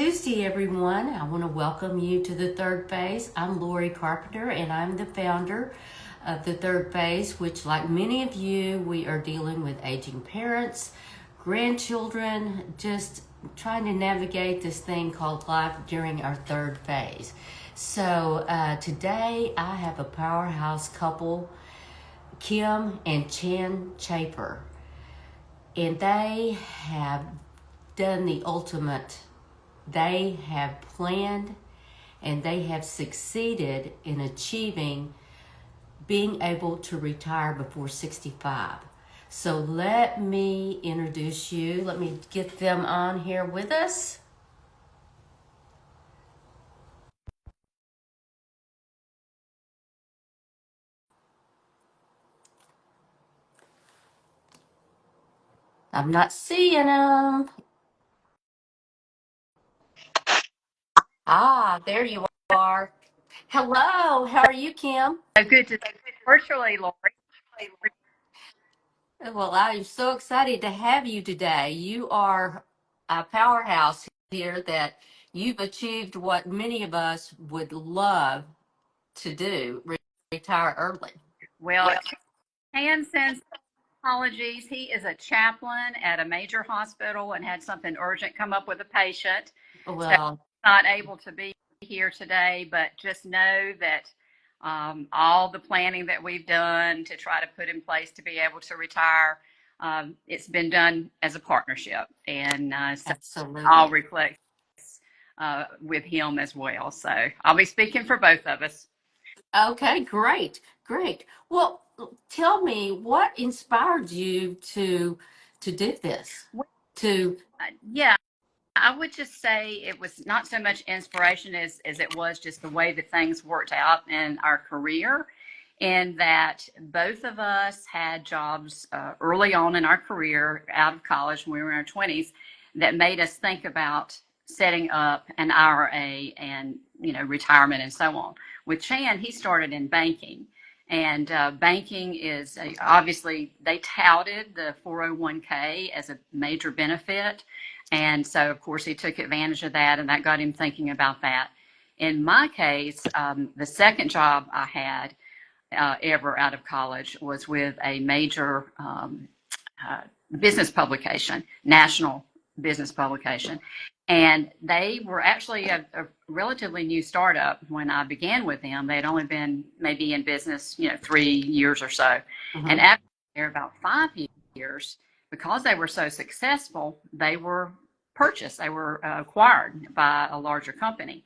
Tuesday, everyone. I want to welcome you to the Third Phase. I'm Lori Carpenter, and I'm the founder of the Third Phase, which, like many of you, we are dealing with aging parents, grandchildren, just trying to navigate this thing called life during our third phase. So today, I have a powerhouse couple, Kim and Chan Shaver, and they have done the ultimate. They have planned and they have succeeded in achieving being able to retire before 65. So let me introduce you. Let me get them on here with us. I'm not seeing them. Ah, there you are. Hello, how are you, Kim? So good to see you virtually, Lori. Well, I'm so excited to have you today. You are a powerhouse here that you've achieved what many of us would love to do, retire early. Well, Chan sends apologies. He is a chaplain at a major hospital and had something urgent come up with a patient. So Well, not able to be here today, but just know that all the planning that we've done to try to put in place to be able to retire, it's been done as a partnership. And so I'll absolutely. reflect with him as well. So I'll be speaking for both of us. Okay, great, great. Well, tell me what inspired you to do this? To Yeah, I would just say it was not so much inspiration as it was just the way that things worked out in our career, and that both of us had jobs early on in our career out of college when we were in our 20s that made us think about setting up an IRA and retirement and so on. With Chan, he started in banking. And banking is obviously they touted the 401k as a major benefit, and so, of course, he took advantage of that, and that got him thinking about that. In my case, the second job I had ever out of college was with a major uh, business publication, national business publication. And they were actually a relatively new startup when I began with them. They'd only been maybe in business, 3 years or so. And mhm. after about 5 years, because they were so successful, they were purchased. They were acquired by a larger company.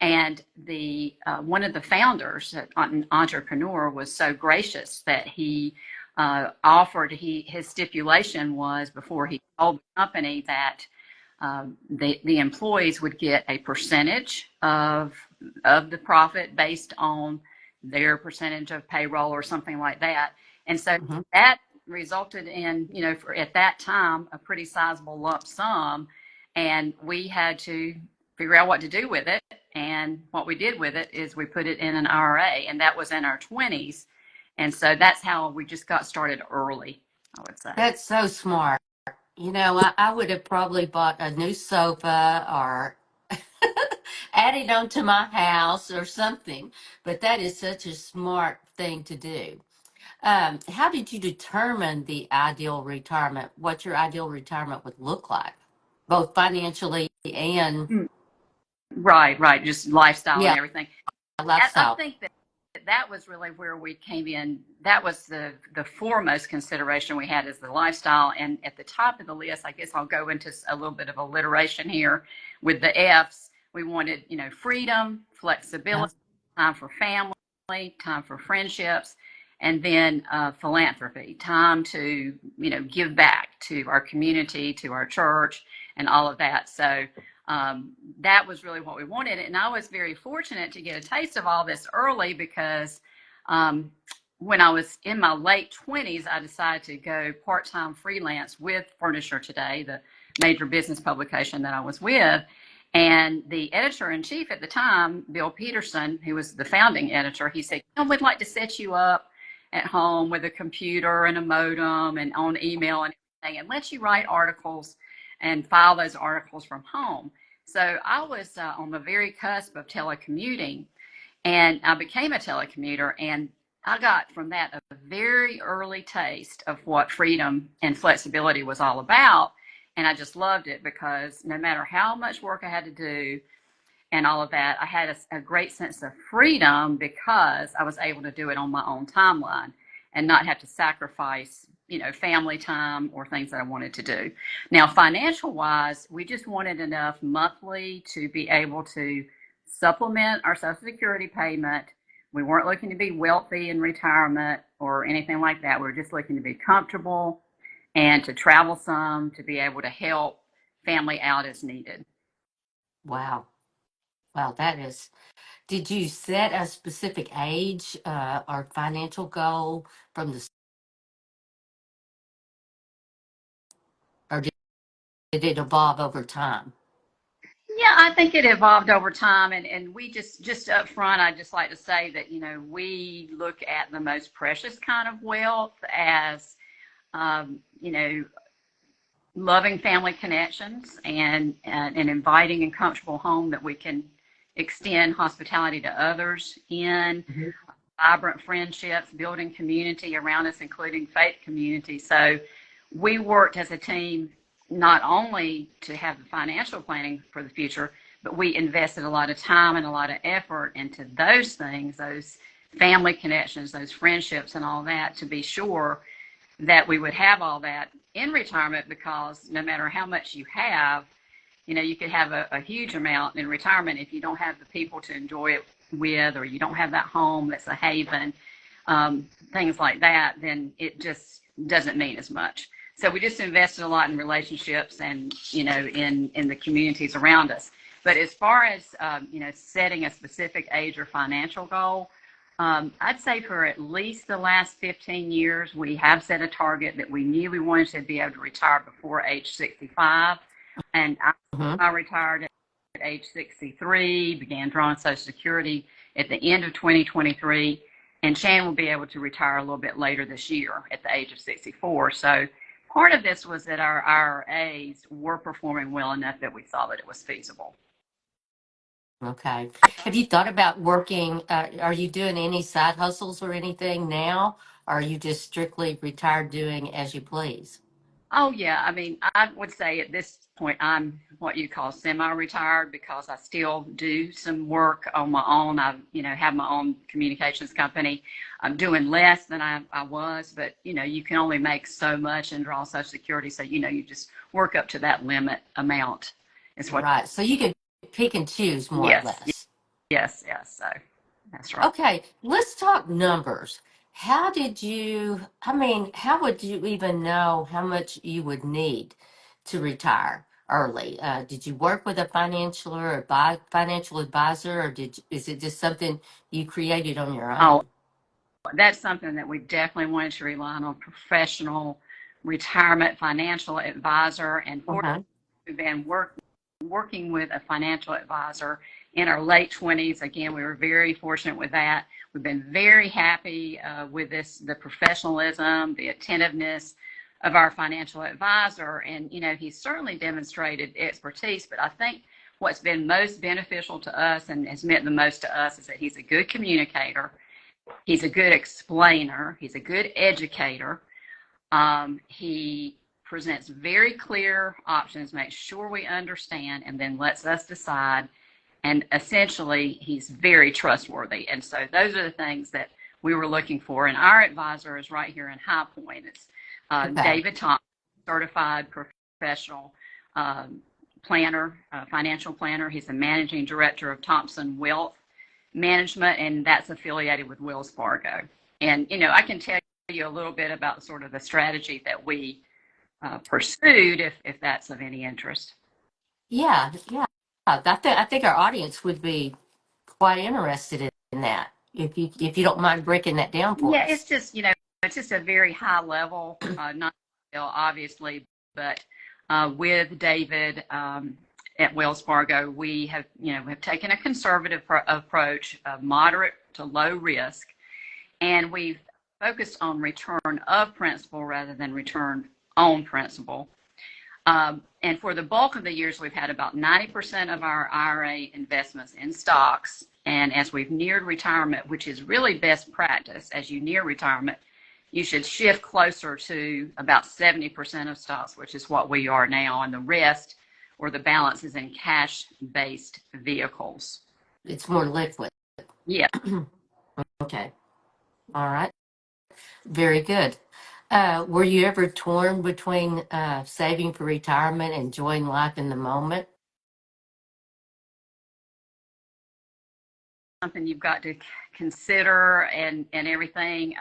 And the one of the founders, an entrepreneur, was so gracious that he offered. His stipulation was before he told the company that the employees would get a percentage of the profit based on their percentage of payroll or something like that. And so Mhm. that resulted in, for at that time, a pretty sizable lump sum. And we had to figure out what to do with it. And what we did with it is we put it in an IRA, and that was in our 20s. And so that's how we just got started early, I would say. That's so smart. I would have probably bought a new sofa or added on to my house or something, but that is such a smart thing to do. How did you determine the ideal retirement, what your ideal retirement would look like, both financially and, Mm, right, right. Just lifestyle and yeah, everything. I lifestyle? think that that was really where we came in. That was the foremost consideration we had is the lifestyle. And at the top of the list, I guess I'll go into a little bit of alliteration here with the F's. We wanted, freedom, Uh, flexibility, time for family, time for friendships, and then philanthropy, time to, give back to our community, to our church, and all of that. So that was really what we wanted. And I was very fortunate to get a taste of all this early because um, when I was in my late 20s, I decided to go part time freelance with Furniture Today, the major business publication that I was with. And the editor in chief at the time, Bill Peterson, who was the founding editor, he said, we'd like to set you up at home with a computer and a modem and on email and everything and let you write articles and file those articles from home. So I was on the very cusp of telecommuting, and I became a telecommuter, and I got from that a very early taste of what freedom and flexibility was all about. And I just loved it because no matter how much work I had to do and all of that, I had a great sense of freedom because I was able to do it on my own timeline and not have to sacrifice, family time or things that I wanted to do. Now, financial wise, we just wanted enough monthly to be able to supplement our Social Security payment. We weren't looking to be wealthy in retirement or anything like that. We were just looking to be comfortable and to travel some to be able to help family out as needed. Wow. Wow, that is. Did you set a specific age or financial goal from the, or did it evolve over time? Yeah, I think it evolved over time, and we just up front, I just like to say that we look at the most precious kind of wealth as um, you know loving family connections and an inviting and comfortable home that we can extend hospitality to others in, Mhm. vibrant friendships, building community around us, including faith community. So we worked as a team not only to have the financial planning for the future, but we invested a lot of time and a lot of effort into those things, those family connections, those friendships, and all that, to be sure that we would have all that in retirement, because no matter how much you have, you could have a huge amount in retirement. If you don't have the people to enjoy it with, or you don't have that home that's a haven, things like that, then it just doesn't mean as much. So we just invested a lot in relationships and, in the communities around us. But as far as, setting a specific age or financial goal, I'd say for at least the last 15 years, we have set a target that we knew we wanted to be able to retire before age 65. And Mhm. I retired at age 63, began drawing Social Security at the end of 2023. And Shan will be able to retire a little bit later this year at the age of 64. So part of this was that our IRAs were performing well enough that we saw that it was feasible. Okay. Have you thought about working? Are you doing any side hustles or anything now? Or are you just strictly retired doing as you please? Oh, yeah. I mean, I would say at this point, I'm what you call semi-retired because I still do some work on my own. I, have my own communications company. I'm doing less than I was, but, you can only make so much and draw Social Security. So, you just work up to that limit amount is what, Right. So you can pick and choose more or yes, less. yes. So that's right. Okay, let's talk numbers. How would you even know how much you would need to retire early? Did you work with a financial advisor, or is it just something you created on your Oh, own? that's something that we definitely wanted to rely on a professional retirement financial advisor. And for Uh-huh. we've been working with a financial advisor in our late 20s. Again, we were very fortunate with that. We've been very happy with the professionalism, the attentiveness of our financial advisor. And, he's certainly demonstrated expertise, but I think what's been most beneficial to us and has meant the most to us is that he's a good communicator. He's a good explainer. He's a good educator. He presents very clear options, makes sure we understand, and then lets us decide. And essentially, he's very trustworthy. And so those are the things that we were looking for. And our advisor is right here in High Point. It's Okay. David Thompson, certified professional planner, financial planner. He's the managing director of Thompson Wealth Management, and that's affiliated with Wells Fargo. And, I can tell you a little bit about sort of the strategy that we pursued if that's of any interest. Yeah, yeah. I think our audience would be quite interested in that. If you don't mind breaking that down for Yeah, us. it's just a very high level, not obviously, but with David at Wells Fargo, we have taken a conservative approach, moderate to low risk, and we've focused on return of principal rather than return on principal. And for the bulk of the years, we've had about 90% of our IRA investments in stocks. And as we've neared retirement, which is really best practice, as you near retirement, you should shift closer to about 70% of stocks, which is what we are now, and the rest or the balance is in cash-based vehicles. It's more liquid. Yeah. Okay. All right. Very good. Were you ever torn between saving for retirement and enjoying life in the moment? Something you've got to consider and everything.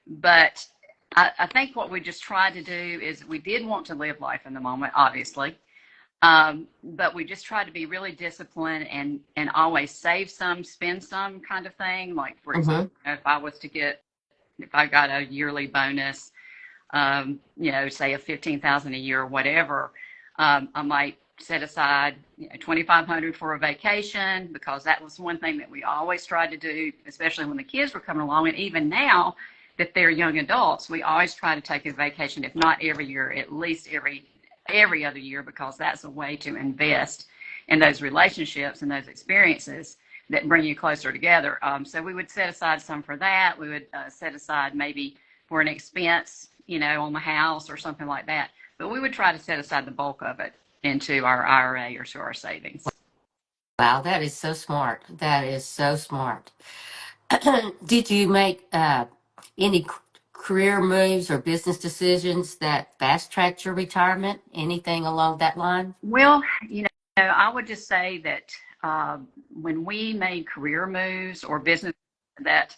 But I think what we just tried to do is we did want to live life in the moment, obviously. But we just tried to be really disciplined and always save some, spend some kind of thing. Like, for example, if I got a yearly bonus, say a 15,000 a year or whatever, I might set aside, $2,500 for a vacation, because that was one thing that we always tried to do, especially when the kids were coming along. And even now that they're young adults, we always try to take a vacation, if not every year, at least every other year, because that's a way to invest in those relationships and those experiences that bring you closer together. So we would set aside some for that. We would set aside maybe for an expense, on the house or something like that. But we would try to set aside the bulk of it into our IRA or to our savings. Wow, that is so smart. That is so smart. Did you make any career moves or business decisions that fast-tracked your retirement? Anything along that line? Well, I would just say that when we made career moves or business, that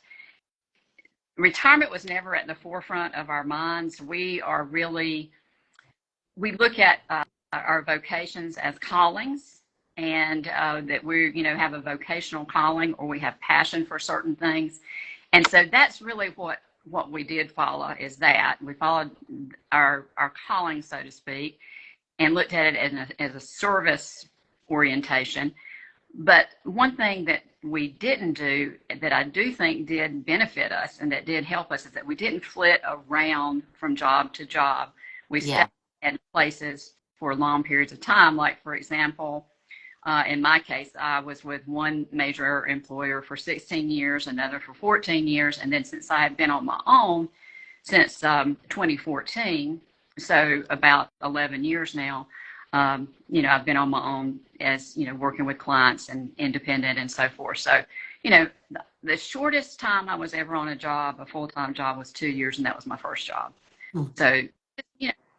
retirement was never at the forefront of our minds. We look at our vocations as callings, and that we, have a vocational calling, or we have passion for certain things. And so that's really what we did follow, is that we followed our calling, so to speak, and looked at it as a service orientation. But one thing that we didn't do, that I do think did benefit us and that did help us, is that we didn't flit around from job to job. We stayed at places for long periods of time. Like, for example, in my case, I was with one major employer for 16 years, another for 14 years. And then since I have been on my own since 2014, so about 11 years now, I've been on my own as, working with clients and independent and so forth. So, the shortest time I was ever on a full-time job, was 2 years, and that was my first job. So,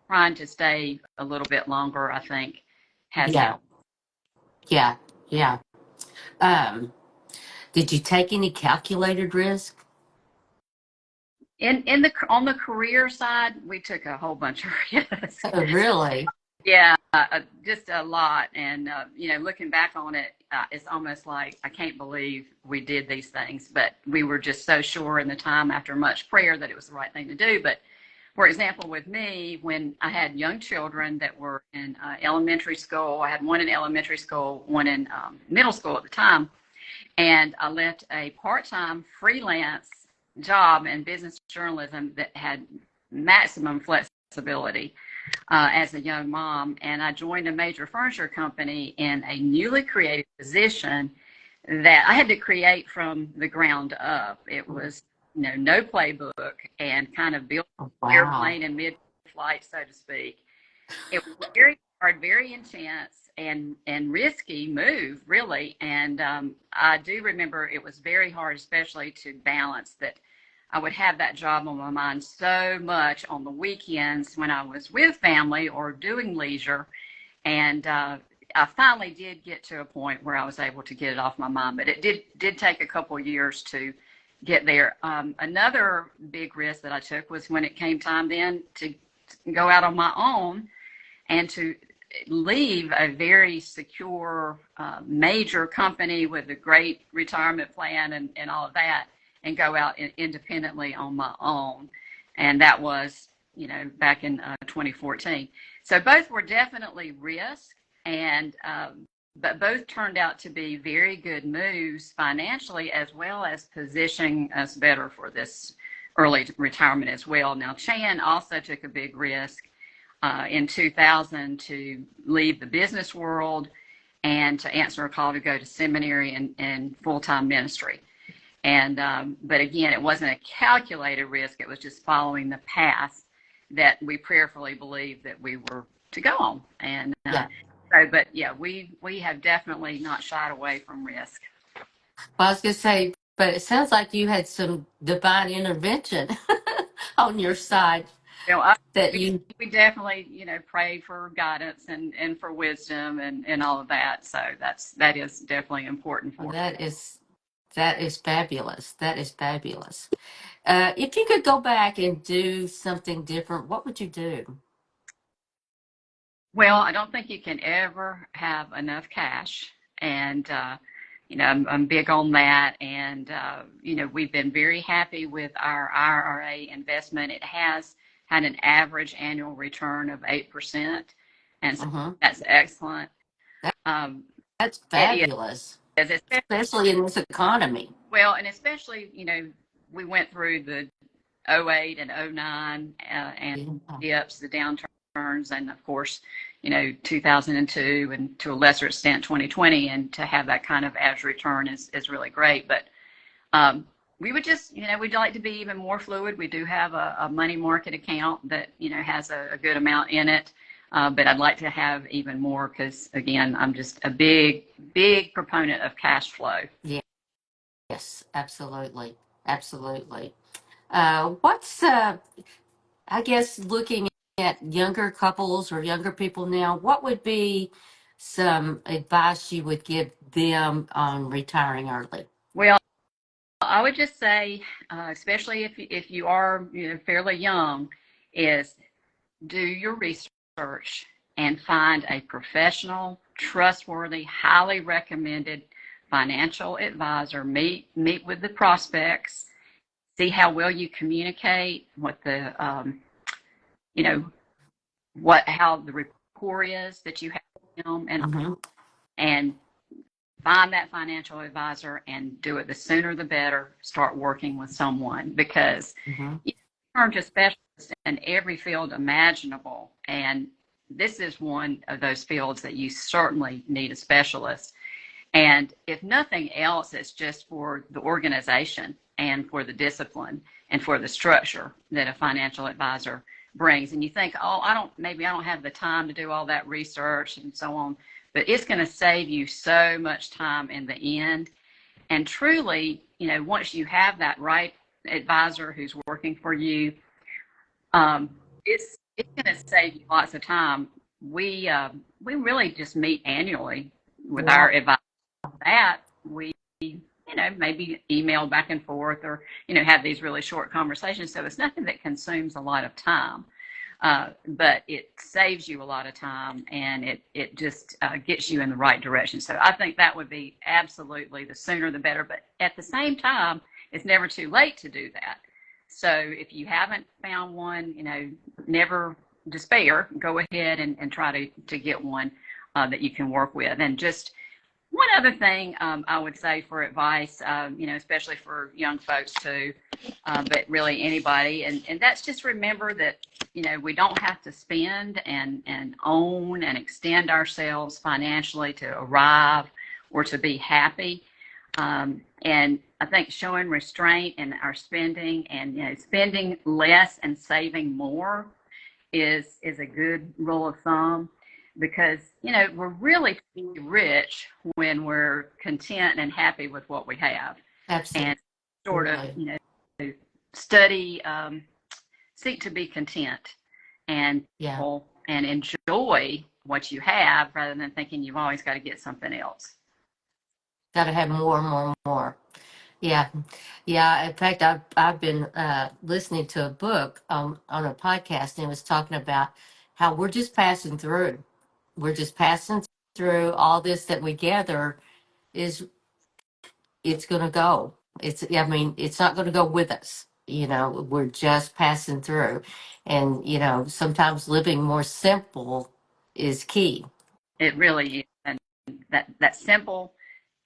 trying to stay a little bit longer, I think, has helped. Yeah. Did you take any calculated risk? On the career side, we took a whole bunch of risks. Oh, really? Yeah, just a lot. And, looking back on it, it's almost like I can't believe we did these things, but we were just so sure in the time, after much prayer, that it was the right thing to do. But for example, with me, when I had young children that were in elementary school, I had one in elementary school, one in middle school at the time, and I left a part-time freelance job in business journalism that had maximum flexibility as a young mom, and I joined a major furniture company in a newly created position that I had to create from the ground up. It was, no playbook, and kind of built an airplane in mid-flight, so to speak. It was very hard, very intense, and risky move, really. And I do remember it was very hard, especially to balance that. I would have that job on my mind so much on the weekends when I was with family or doing leisure. And I finally did get to a point where I was able to get it off my mind. But it did take a couple of years to get there. Another big risk that I took was when it came time then to go out on my own and to leave a very secure major company with a great retirement plan and all of that, and go out independently on my own. And that was, back in 2014. So both were definitely risk, but both turned out to be very good moves financially, as well as positioning us better for this early retirement as well. Now, Chan also took a big risk in 2000 to leave the business world and to answer a call to go to seminary and full-time ministry. And but again, it wasn't a calculated risk. It was just following the path that we prayerfully believed that we were to go on. And Yeah. so, but yeah, we have definitely not shied away from risk. Well, I was going to say, but it sounds like you had some divine intervention on your side You know, that you. we definitely, pray for guidance and for wisdom and all of that. So that is definitely important Well, for. that is fabulous. That is fabulous. If you could go back and do something different, what would you do? Well, I don't think you can ever have enough cash. And, I'm big on that. And, we've been very happy with our IRA investment. It has had an average annual return of 8%. And so Mm-hmm. that's excellent. That, Um, that's it fabulous, is, especially in this economy. well, and especially, we went through the '08 and '09 and Yeah. dips, the downturns, and of course, 2002 and to a lesser extent 2020, and to have that kind of average return is really great. But we would just, we'd like to be even more fluid. We do have a money market account that, has a good amount in it. But I'd like to have even more because, again, I'm just a big, big proponent of cash flow. Yeah. Yes, absolutely. Absolutely. What's, I guess, looking at younger couples or younger people now, what would be some advice you would give them on retiring early? Well, I would just say, especially if you are, fairly young, is do your research and find a professional, trustworthy, highly recommended financial advisor. Meet with the prospects, see how well you communicate, what the you know how the rapport is that you have with them, Mm-hmm. and find that financial advisor and do it the sooner the better. Start working with someone because Mm-hmm. you turn to specialists in every field imaginable, and this is one of those fields that you certainly need a specialist. And if nothing else, it's just for the organization and for the discipline and for the structure that a financial advisor brings. And you think, oh, maybe I don't have the time to do all that research and so on, but it's going to save you so much time in the end. And truly, once you have that right advisor who's working for you, it's going to save you lots of time. We really just meet annually with our Wow. advisor. That we maybe email back and forth or have these really short conversations. So it's nothing that consumes a lot of time, but it saves you a lot of time, and it just gets you in the right direction. So I think that would be absolutely the sooner the better. But at the same time, it's never too late to do that. So if you haven't found one, never despair. Go ahead and try to get one that you can work with. And just one other thing I would say for advice, especially for young folks too, but really anybody, and that's just remember that, we don't have to spend and own and extend ourselves financially to arrive or to be happy. And I think showing restraint in our spending and, spending less and saving more is a good rule of thumb. Because, we're really rich when we're content and happy with what we have, Absolutely. and sort of, study, seek to be content and Yeah. and enjoy what you have rather than thinking you've always got to get something else. Got to have more, more, more. Yeah. Yeah. In fact, I've been listening to a book on a podcast, and it was talking about how we're just passing through. We're just passing through. All this that we gather is it's going to go. I mean, it's not going to go with us. We're just passing through. And, sometimes living more simple is key. It really is. And that simple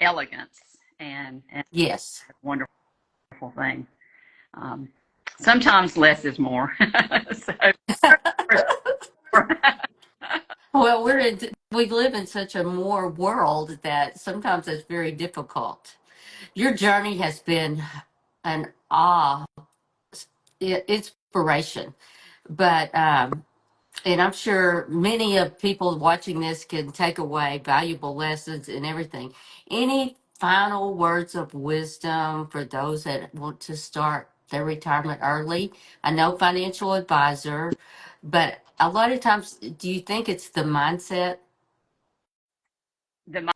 elegance and Yes. a wonderful thing. Um, Sometimes less is more. So, Well, we live in such a more world that sometimes it's very difficult. Your journey has been an inspiration, but and I'm sure many of people watching this can take away valuable lessons and everything. Any final words of wisdom for those that want to start their retirement early? I know financial advisor, but a lot of times, do you think it's the mindset The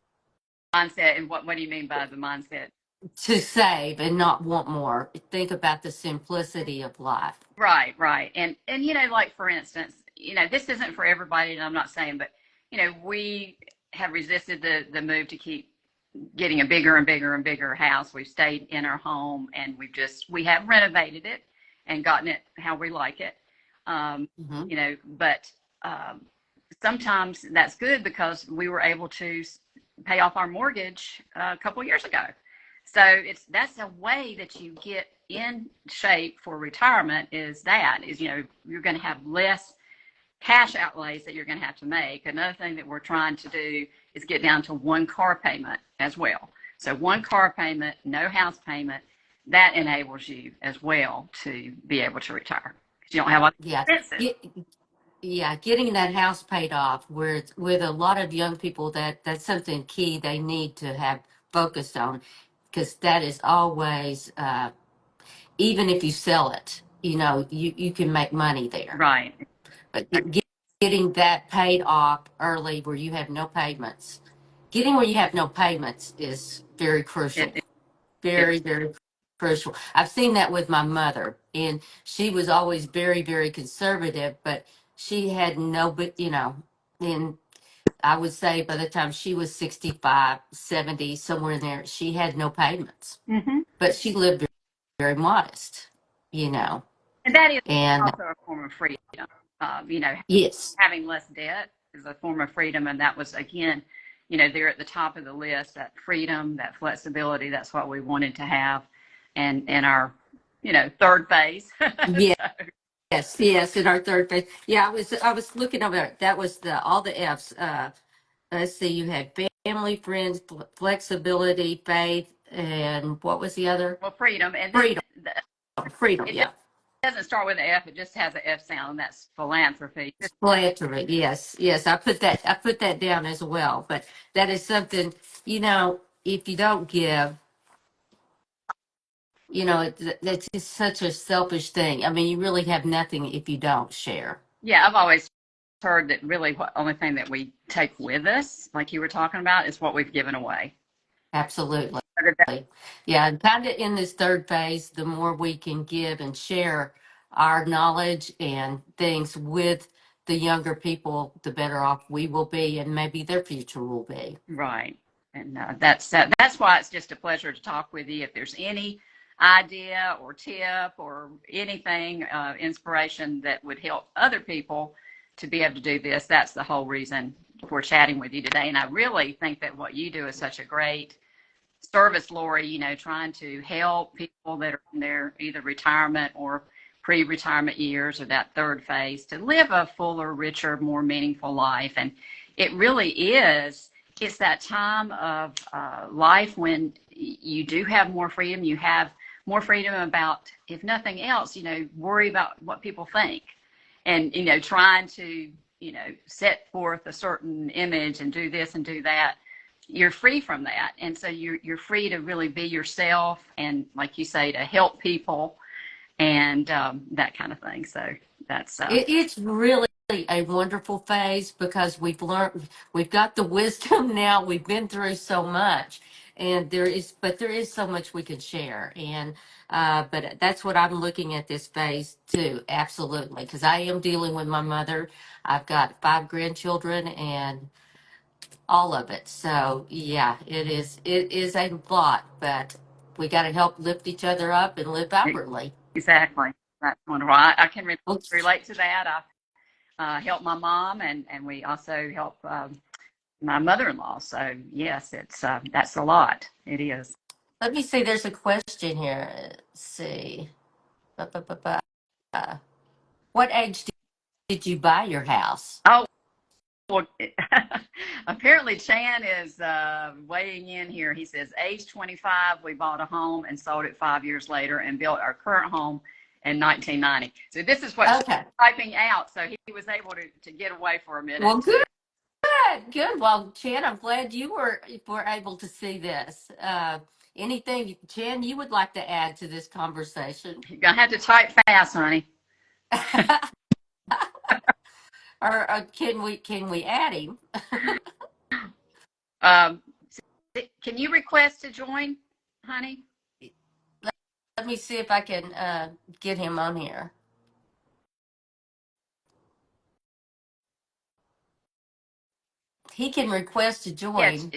mindset, and what do you mean by the mindset? to save and not want more? Think about the simplicity of life. Right, right. And like for instance, this isn't for everybody, and I'm not saying, but we have resisted the move to keep getting a bigger and bigger and bigger house. We've stayed in our home, and we have renovated it and gotten it how we like it. Hmm. But sometimes that's good because we were able to pay off our mortgage a couple of years ago. So that's a way that you get in shape for retirement. Is you're going to have less cash outlays that you're going to have to make. Another thing that we're trying to do is get down to one car payment as well. So one car payment, no house payment, that enables you as well to be able to retire because you don't have a lot Yeah. of expenses. Yeah, getting that house paid off, where it's, with a lot of young people, that's something key they need to have focused on, because that is always, even if you sell it, you can make money there. Right. But getting that paid off early, where you have no payments, getting where you have no payments is very It, crucial. it, it, Very, very crucial. I've seen that with my mother, and she was always very, very conservative, but she had no, but and I would say by the time she was 65, 70, somewhere in there, she had no payments, mm-hmm. but she lived very, very modest, And that is and also a form of freedom. yes, Having less debt is a form of freedom. And that was, again, they're at the top of the list, that freedom, that flexibility. That's what we wanted to have. And in our, third phase. yes, So, yes, in our third phase. Yeah, I was looking over it. That was all the F's. Let's see, you had family, friends, flexibility, faith, and what was the other? well, freedom. And then Freedom. Freedom, it yeah. doesn't start with an F, it just has an F sound, and that's philanthropy. Philanthropy, yes, yes. I put that down as well. But that is something, if you don't give, that's just such a selfish thing. I mean, you really have nothing if you don't share. Yeah, I've always heard that really what only thing that we take with us, like you were talking about, is what we've given away. Absolutely. Yeah, and kind of in this third phase, the more we can give and share our knowledge and things with the younger people, the better off we will be, and maybe their future will be. Right. And that's why it's just a pleasure to talk with you. If there's any idea or tip or anything, inspiration that would help other people to be able to do this, that's the whole reason for chatting with you today. And I really think that what you do is such a great service, Lori, trying to help people that are in their either retirement or pre-retirement years or that third phase to live a fuller, richer, more meaningful life. And it really is, it's that time of life when you do have more freedom. You have more freedom about, if nothing else, worry about what people think and, trying to, set forth a certain image and do this and do that. You're free from that, and so you're free to really be yourself, and like you say, to help people and that kind of thing. So that's It's really a wonderful phase because we've got the wisdom now. We've been through so much, and there is so much we can share. And but that's what I'm looking at this phase too. Absolutely, because I am dealing with my mother. I've got 5 grandchildren and all of it. So yeah, it is a lot, but we got to help lift each other up and live outwardly. exactly, that's wonderful. I can Oops. relate to that. I help my mom, and we also help my mother-in-law. So yes, it's that's a lot. It is. Let me see. There's a question here. Let's see. Ba, ba, ba, ba. What age did you buy your house? Oh, well, apparently Chan is weighing in here. He says, age 25, we bought a home and sold it 5 years later and built our current home in 1990. So this is what Chan Okay. was typing out. So he was able to get away for a minute Well, too. good. Well, Chan, I'm glad you were able to see this. Anything, Chan, you would like to add to this conversation? You're going to have to type fast, honey. Or can we add him? Um, can you request to join, honey? Let me see if I can get him on here. He can request to Yes. join.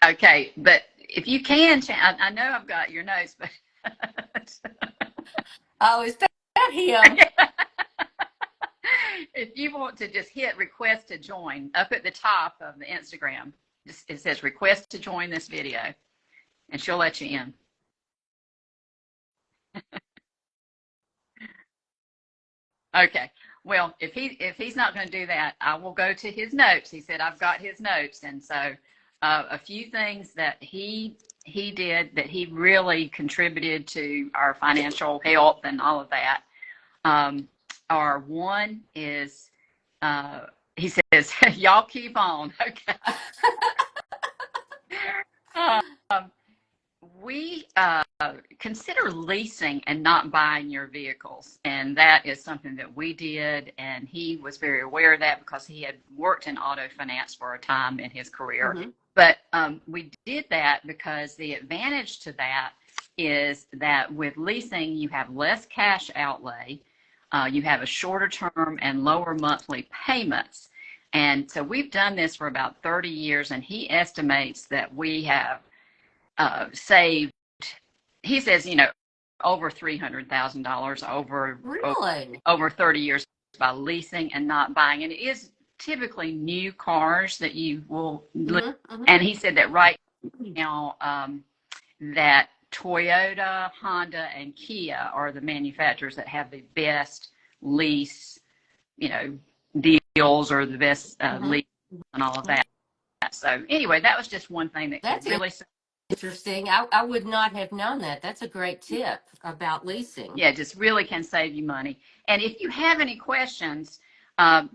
Okay, but if you can, I know I've got your notes, but Oh, is that him? if you want to just hit request to join up at the top of the Instagram, it says request to join this video, and she'll let you in. Okay. Well, if he's not going to do that, I will go to his notes. He said I've got his notes, and so a few things that he did that he really contributed to our financial health and all of that. Are one is he says y'all keep on. Okay. Um, we consider leasing and not buying your vehicles. And that is something that we did. And he was very aware of that because he had worked in auto finance for a time in his career. Mm-hmm. But we did that because the advantage to that is that with leasing, you have less cash outlay, you have a shorter term and lower monthly payments. And so we've done this for about 30 years, and he estimates that we have saved, he says, over $300,000 Really? over 30 years by leasing and not buying. And it is typically new cars that you will, Mm-hmm. Mm-hmm. and he said that right now, that Toyota, Honda, and Kia are the manufacturers that have the best lease, deals, or the best Mm-hmm. lease and all of that. So anyway, that was just one thing that could That's really, interesting. I would not have known that. That's a great tip about leasing. yeah, just really can save you money. And if you have any questions,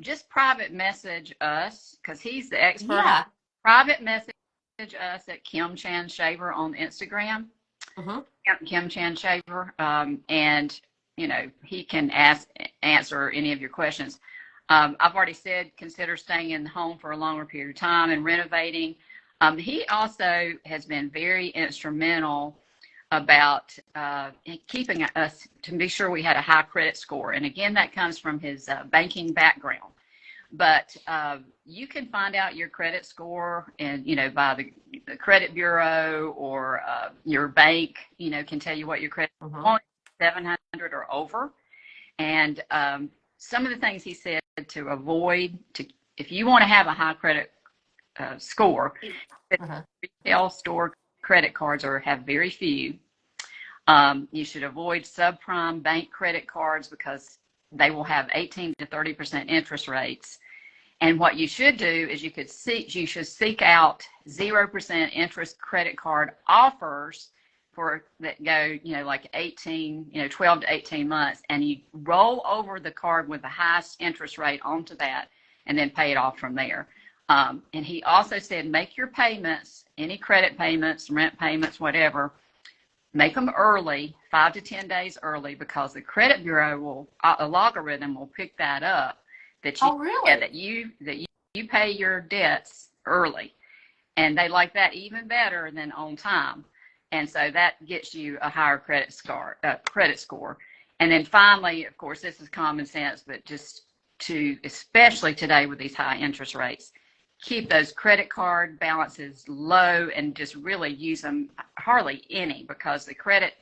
just private message us, because he's the expert on Yeah. private message us at Kim Chan Shaver on Instagram. Mm-hmm. Kim Chan Shaver, and he can answer any of your questions. I've already said consider staying in the home for a longer period of time and renovating. He also has been very instrumental about keeping us to be sure we had a high credit score. And again, that comes from his banking background. But you can find out your credit score, and by the credit bureau, or your bank, can tell you what your credit Mm-hmm. score is, 700 or over. And some of the things he said to avoid, if you want to have a high credit score, Uh-huh. retail store credit cards have very few. You should avoid subprime bank credit cards because they will have 18 to 30% interest rates. And what you should do is you should seek out 0% interest credit card offers that go, like 12 to 18 months, and you roll over the card with the highest interest rate onto that and then pay it off from there. And he also said, make your payments, any credit payments, rent payments, whatever, make them early, 5 to 10 days early, because the credit bureau a logarithm will pick that up, that you, Oh, really? yeah, that you pay your debts early, and they like that even better than on time. And so that gets you a higher credit score. And then finally, of course, this is common sense, but just especially today with these high interest rates, keep those credit card balances low and just really use them hardly any, because the credit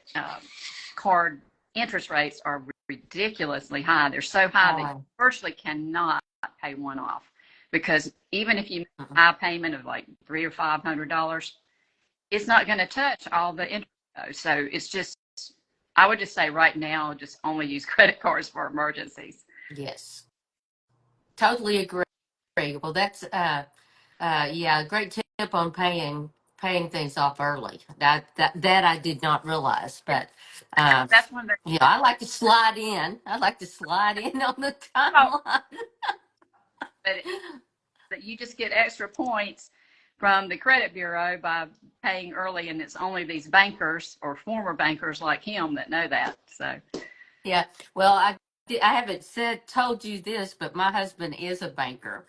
card interest rates are ridiculously high. They're so high that you virtually cannot pay one off, because even if you make a high payment of like $300 or $500, it's not going to touch all the interest. So it's just, I would just say right now, just only use credit cards for emergencies. Yes, totally agree. Well, that's yeah, great tip on paying things off early. That I did not realize, but uh, That's one that you know, I like to slide in. I like to slide in on the oh, timeline. that you just get extra points from the credit bureau by paying early, and it's only these bankers or former bankers like him that know that. So Yeah. Well, I haven't told you this, but my husband is a banker,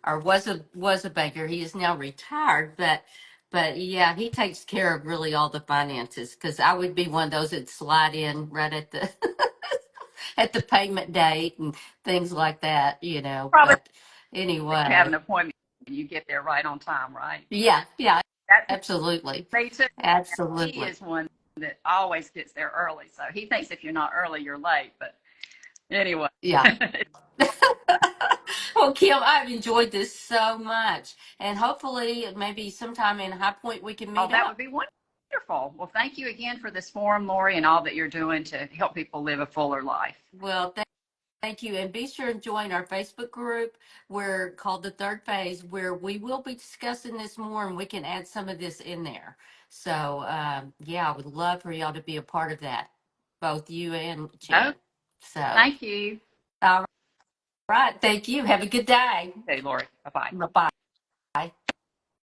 or was a banker. He is now retired, but yeah, he takes care of really all the finances. Because I would be one of those that slide in right at the at the payment date and things like that, you know. probably But you have an anyway, appointment and you get there right on time, right? yeah, yeah, That's absolutely, me too. He absolutely, is one that always gets there early, so he thinks if you're not early, you're late. But anyway, yeah. Well, Kim, I've enjoyed this so much, and hopefully, maybe sometime in High Point we can oh, meet that would up. be wonderful. Well, thank you again for this forum, Lori, and all that you're doing to help people live a fuller life. Well, thank you, and be sure and join our Facebook group. We're called the Third Phase, where we will be discussing this more, and we can add some of this in there. So, yeah, I would love for y'all to be a part of that, both you and Oh, Chan. So, thank you. all right, thank you. Have a good day. Okay, Lori. Bye bye. Bye bye.